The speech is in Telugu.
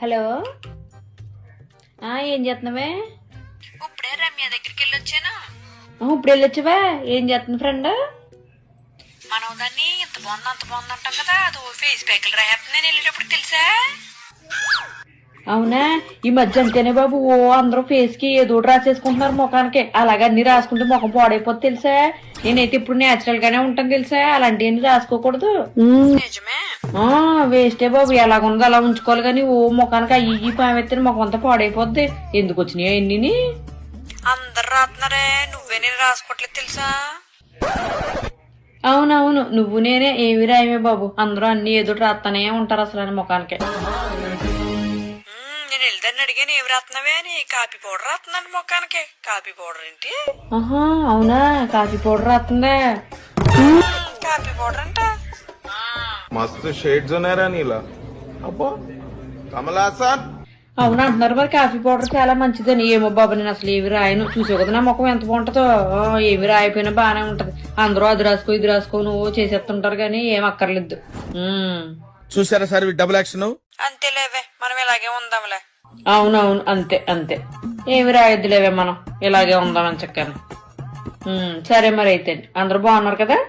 హలో, ఏం చేస్తున్నావే? ఇప్పుడే రమ్య దగ్గరికి వెళ్ళొచ్చాను. ఇప్పుడు వెళ్ళొచ్చావా? ఏం చేస్తుంది ఫ్రెండ్? మనం దాన్ని ఇంత బాగుంది అంత బాగుంది అంటాం కదా, అది ఫేస్ ప్యాక్లు రాయేస్తుంది నేను వెళ్ళేటప్పుడు తెలుసా. అవునా? ఈ మధ్య అంతేనే బాబు, అందరూ ఫేస్ కి ఏదో రాసేసుకుంటున్నారు ముఖానికి. అలాగే అన్ని రాసుకుంటే ముఖం పాడైపోతుంది తెలుసా. నేనైతే ఇప్పుడు నేచురల్ గానే ఉంటాను తెలుసా, అలాంటివన్నీ రాసుకోకూడదు. నిజమే. వేస్టే బాబు, ఎలాగుందో అలా ఉంచుకోవాలి కానీ ముఖానికి అయ్యి పామెత్తిన ముఖం అంతా పాడైపోద్ది. ఎందుకు వచ్చినాయి అన్ని? అందరు రాస్తున్నారే, నువ్వే నేను రాసుకోవట్లేదు తెలుసా. అవునవును, నువ్వు నేనే ఏమి రాయమే బాబు, అందరూ అన్ని ఏదో రాస్తానే ఉంటారు అసలు ముఖానికి. నేను వెళ్దాన్ని అడిగాను ఏమి రాస్తున్నావే అని. కాఫీ పౌడర్ రాస్తున్నాను ముఖానికి. కాఫీ పౌడర్ ఏంటి? అవునా, కాఫీ పౌడర్ రాస్తుందా? కాఫీ పౌడర్ అంట. मस्त शेड्स ఉన్నాయరా నీలా. అబ్బో కమల్ హాసన్. అవును అంటున్నారు మరి, కాఫీ పౌడర్ చాలా మంచిదని. ఏమో బాబు, నేను అసలు ఏమి రాయను. చూసావు కదా నా ముఖం ఎంత బాగుంటుందో. ఏమి రాయిపోయినా బానే ఉంటది. అందరూ అది రాసుకో ఇది రాసుకో నువ్వు చేసేస్తుంటారు కానీ ఏం అక్కర్లేదు. చూసారా సార్ డబుల్ యాక్షన్. అంతేలేవే, మనం ఇలాగే ఉందాంలే. అవునవును, అంతే అంతే. ఏమి రాయొద్దులేవే, మనం ఇలాగే ఉందామని చెప్పాను. సరే మరి అయితే అందరూ బాగున్నారు కదా?